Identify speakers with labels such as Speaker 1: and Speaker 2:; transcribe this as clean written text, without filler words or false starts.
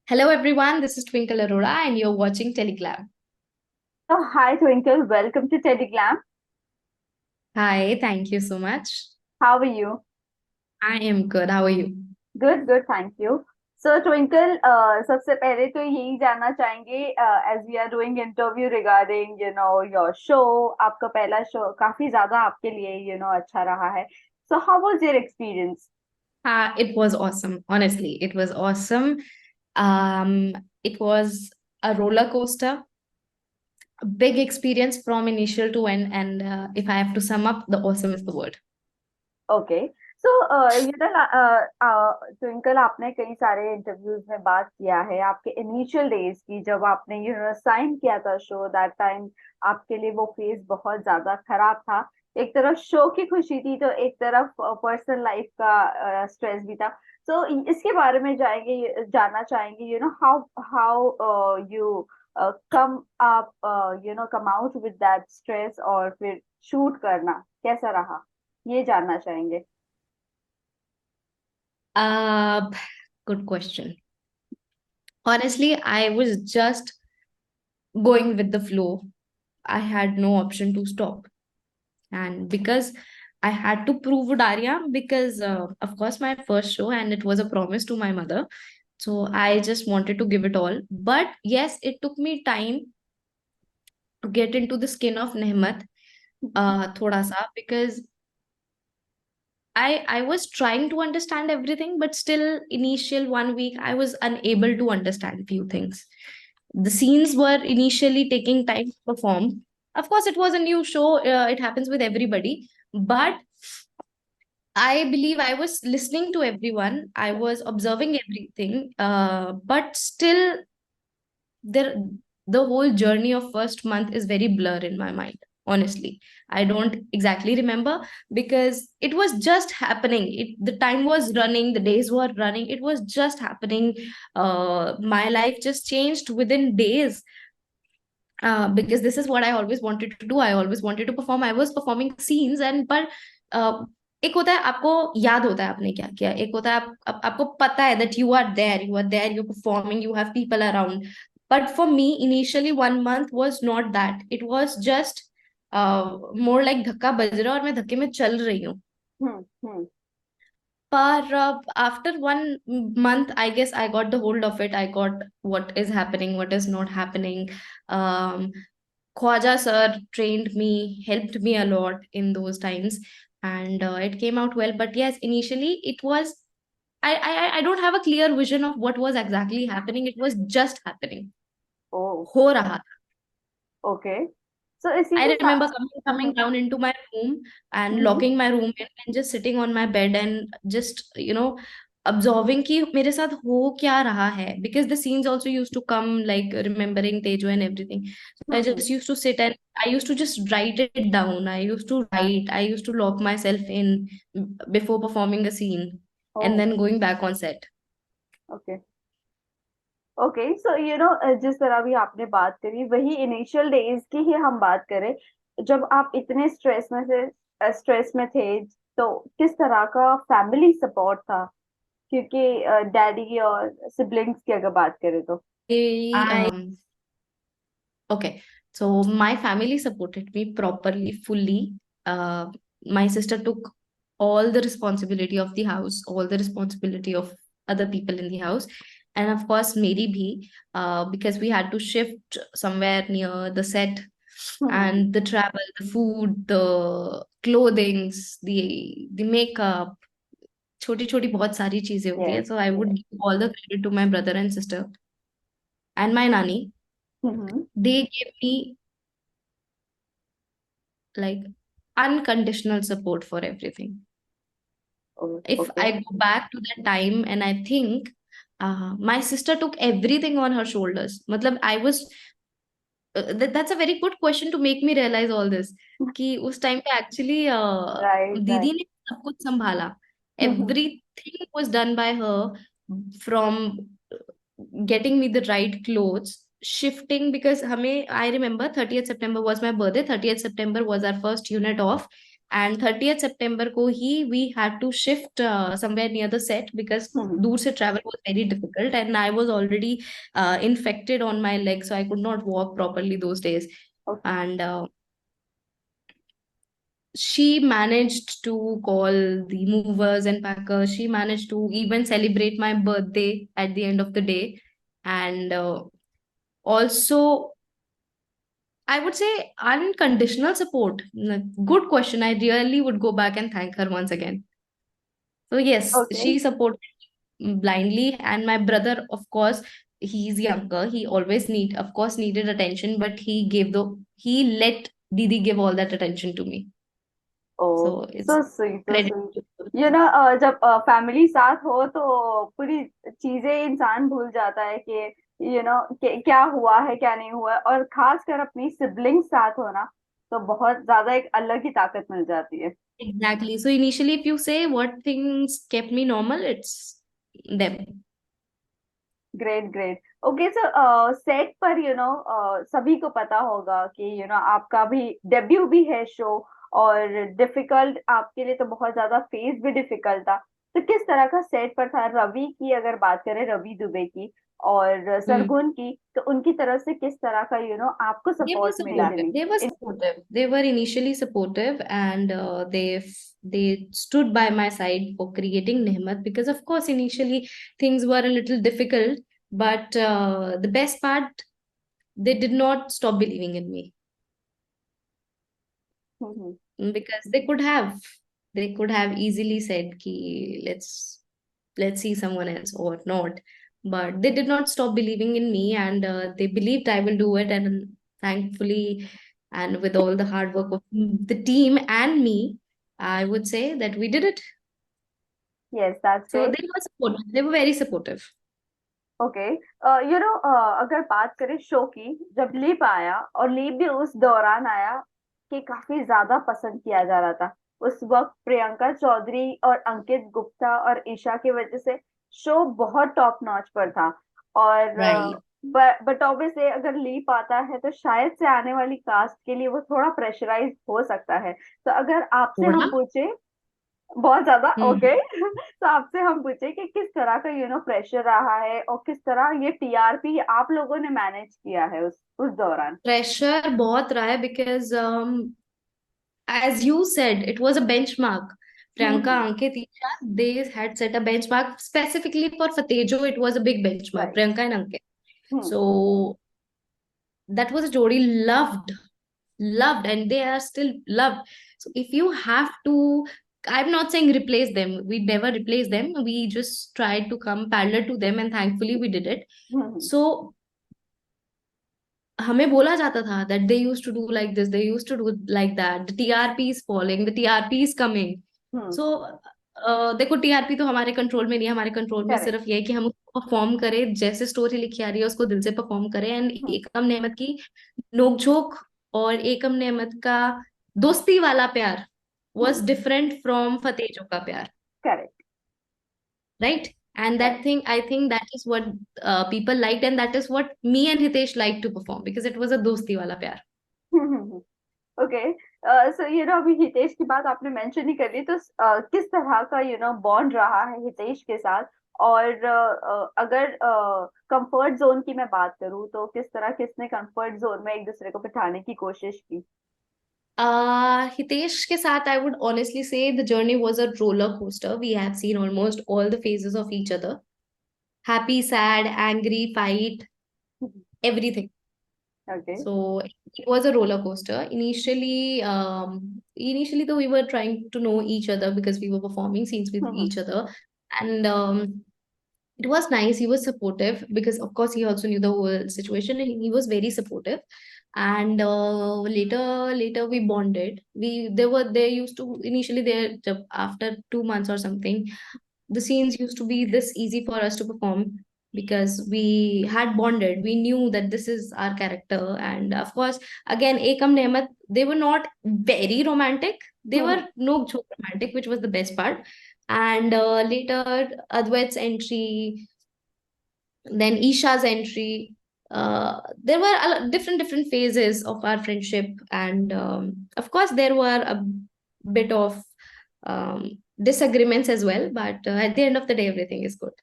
Speaker 1: Hello everyone, this is Twinkle Arora and you're watching Telly Glam.
Speaker 2: Oh, hi Twinkle, welcome to Teddy Glam.
Speaker 1: Hi, thank you so much.
Speaker 2: How are you?
Speaker 1: I am good. How are you?
Speaker 2: Good, good, thank you. So Twinkle, सबसे पहले तो यही जानना चाहेंगे as we are doing interview regarding your show. आपका पहला show काफी ज्यादा आपके लिए अच्छा रहा है. So how was your experience?
Speaker 1: It was awesome. Honestly, it was awesome. Um, it was a roller coaster, a big experience from initial to end. And if I have to sum up, the awesome is the word.
Speaker 2: Okay so twinkle आपने कई सारे interviews में बात किया है आपके initial days की जब आपने साइन किया था शो दैट टाइम आपके लिए वो फेज बहुत ज्यादा खराब था। एक तरफ शो की खुशी थी तो एक तरफ पर्सनल लाइफ का स्ट्रेस भी था। सो इसके बारे में जाएंगे जानना चाहेंगे हाउ हाउ यू कम आप come out with that stress और फिर शूट करना कैसा रहा ये जानना चाहेंगे।
Speaker 1: Uh, Good question. Honestly, I was just going with the flow. I had no option to stop. And because I had to prove udaariyaan, because of course my first show and it was a promise to my mother, so I just wanted to give it all. But yes, it took me time to get into the skin of Nehmat, thoda sa, because I was trying to understand everything, but still initial 1 week I was unable to understand few things. The scenes were initially taking time to perform. Of course, it was a new show. It happens with everybody, but I believe I was listening to everyone. I was observing everything, but still, there the whole journey of first month is very blur in my mind. Honestly, I don't exactly remember because it was just happening. The time was running, the days were running. It was just happening. My life just changed within days. Because this is what I always wanted to do. I always wanted to perform. I was performing scenes and पर एक होता है आपको याद होता है आपने क्या किया, एक होता है आपको पता है that you are there, you're performing, you have people around. But for me, initially 1 month was not that. It was just more like धक्का बज रहा है और मैं धक्के में चल रही हूँ.
Speaker 2: हम्म।
Speaker 1: But after 1 month, I guess I got the hold of it. I got what is happening, what is not happening. Um, Khwaja sir trained me, helped me a lot in those times, and it came out well. But yes, initially it was I don't have a clear vision of what was exactly happening. It was just happening.
Speaker 2: ओह
Speaker 1: हो रहा था.
Speaker 2: Okay so इसी के
Speaker 1: I remember
Speaker 2: साथ
Speaker 1: coming down into my room and
Speaker 2: hmm,
Speaker 1: locking my room in and just sitting on my bed and just observing कि मेरे साथ हो क्या रहा है, because the scenes also used to come like remembering Tejo and everything. So I
Speaker 2: hmm,
Speaker 1: just used to sit and I used to just write it down. I used to write. I used to lock myself in before performing a scene and
Speaker 2: oh
Speaker 1: then going back on set.
Speaker 2: Okay okay so जिस तरह भी आपने बात करी वही initial days की ही हम बात करें जब आप इतने स्ट्रेस में थे तो किस तरह का फैमिली सपोर्ट था क्योंकि डैडी और सिबलिंग्स की अगर बात करें तो
Speaker 1: I Okay, so my family supported me properly, fully. Uh, my sister took all the responsibility of the house, all the responsibility of other people in the house, and of course, Mary bhi, because we had to shift somewhere near the set,
Speaker 2: hmm
Speaker 1: and the travel, the food, the clothings, the makeup, छोटी छोटी बहुत सारी चीजें होती है.
Speaker 2: Yes
Speaker 1: So I would
Speaker 2: yes
Speaker 1: give all the credit to my brother and sister and my nanny.
Speaker 2: Hmm
Speaker 1: They gave me like unconditional support for everything. If
Speaker 2: okay
Speaker 1: I go back to that time and I think my sister took everything on her shoulders. Matlab, I was that's a very good question to make me realize all this. कि उस time पे actually
Speaker 2: right
Speaker 1: दीदी
Speaker 2: right
Speaker 1: ने सब कुछ संभाला. Everything was done by her, from getting me the right clothes, shifting, because हमें I remember 30th September was my birthday. 30th September was our first unit off. and 30th September को ही we had to shift somewhere near the set because
Speaker 2: हम्म।
Speaker 1: दूर से travel was very difficult and I was already infected on my leg, so I could not walk properly those days.
Speaker 2: Okay.
Speaker 1: And she managed to call the movers and packers. She managed to even celebrate my birthday at the end of the day. And also, I would say unconditional support. Good question. I really would go back and thank her once again. So, yes,
Speaker 2: okay.
Speaker 1: she supported me blindly. And my brother, of course, he's younger. He always of course, needed attention, but he let Didi give all that attention to me.
Speaker 2: Oh,
Speaker 1: So,
Speaker 2: so
Speaker 1: it's
Speaker 2: sweet, so
Speaker 1: credit
Speaker 2: sweet.
Speaker 1: to
Speaker 2: you know, जब family साथ हो तो पूरी चीजें इंसान भूल जाता है कि क्या हुआ है क्या नहीं हुआ है, और खासकर अपनी सिबलिंग्स साथ होना तो बहुत ज्यादा एक अलग ही ताकत मिल जाती है।
Speaker 1: Exactly. So initially, if you say what things kept me normal, it's them.
Speaker 2: Great, great. Okay, so set पर सभी को पता होगा कि आपका भी डेब्यू भी है शो, और डिफिकल्ट आपके लिए तो बहुत ज्यादा, फेस भी डिफिकल्ट था। तो किस तरह का सेट पर था? रवि की अगर बात करें, रवि दुबे की और
Speaker 1: Hmm.
Speaker 2: सरगुन की, तो उनकी तरफ से किस तरह का आपको
Speaker 1: They were
Speaker 2: सपोर्ट मिला
Speaker 1: supportive.
Speaker 2: है?
Speaker 1: They were supportive. They were initially supportive, and they stood by my side for creating Nehmat because, of course, initially things were a little difficult. But the best part, they did not stop believing in me.
Speaker 2: Hmm.
Speaker 1: Because they could have easily said ki let's see someone else or not, but they did not stop believing in me, and they believed I will do it, and thankfully, and with all the hard work of the team and me, I would say that we did it.
Speaker 2: Yes, that's
Speaker 1: So
Speaker 2: great.
Speaker 1: they were supportive. They were very supportive.
Speaker 2: Okay. अगर बात करें show की, जब leap आया, और leap भी उस दौरान आया कि काफी ज्यादा पसंद किया जा रहा था। उस वक्त प्रियंका चौधरी और अंकित गुप्ता और ईशा की वजह से शो बहुत टॉप नॉच पर था। और
Speaker 1: Right.
Speaker 2: बट ऑब्वियसली अगर लीप आता है तो शायद से आने वाली कास्ट के लिए वो थोड़ा प्रेशराइज हो सकता है। तो अगर आपसे हम
Speaker 1: थोड़ा.
Speaker 2: पूछे, बहुत ज्यादा,
Speaker 1: हम्म.
Speaker 2: ओके। तो आपसे हम पूछे कि किस तरह का प्रेशर रहा है, और किस तरह ये टीआरपी आप लोगों ने मैनेज किया है उस दौरान?
Speaker 1: प्रेशर बहुत रहा है because as you said, it was a benchmark. Priyanka,
Speaker 2: hmm.
Speaker 1: Ankit, Isha, they had set a benchmark specifically for Fatejo. It was a big benchmark,
Speaker 2: right.
Speaker 1: Priyanka and Ankit.
Speaker 2: Hmm.
Speaker 1: So that was a jodi loved, and they are still loved. So if you have to, I'm not saying replace them. We never replace them. We just tried to come parallel to them, and thankfully we did it.
Speaker 2: Hmm.
Speaker 1: So हमें बोला जाता था that they used to do like this, they used to do like that, the TRP is falling, the TRP is coming.
Speaker 2: Hmm.
Speaker 1: So देखो TRP तो हमारे control में नहीं है, हमारे कंट्रोल में
Speaker 2: करेक्ट।
Speaker 1: सिर्फ ये है कि हम उसको परफॉर्म करें, जैसे स्टोरी लिखी आ रही है उसको दिल से परफॉर्म करें। एंड
Speaker 2: हम्म।
Speaker 1: एकम नेमत की नोकझोंक और एकम नेमत का दोस्ती वाला प्यार
Speaker 2: हम्म।
Speaker 1: was different from फतेजो का प्यार,
Speaker 2: correct.
Speaker 1: right? And that
Speaker 2: correct.
Speaker 1: thing, I think that is what people liked, and that is what me and Hitesh liked to perform because it was a dosti wala pyar.
Speaker 2: Okay. So अभी हितेश की बात आपने mention ही कर ली, तो किस तरह का bond रहा है हितेश के साथ? और अगर कंफर्ट जोन की मैं बात करूँ, तो किस तरह किसने कंफर्ट जोन में एक दूसरे को बिठाने की कोशिश की?
Speaker 1: Hitesh ke sath, I would honestly say the journey was a roller coaster. We have seen almost all the phases of each other. Happy, sad, angry, fight, everything.
Speaker 2: Okay.
Speaker 1: So it was a roller coaster. Initially though we were trying to know each other because we were performing scenes with each other. And it was nice. He was supportive because, of course, he also knew the whole situation, and he was very supportive. And later we bonded. They used to initially there after 2 months or something. The scenes used to be this easy for us to perform because we had bonded. We knew that this is our character, and of course, again, Ekam Nehmat, they were not very romantic. They were no joke romantic, which was the best part. And later, Adwait's entry, then Isha's entry. There were different phases of our friendship, and of course, there were bit of disagreements as well, but at the end of the day, everything is good.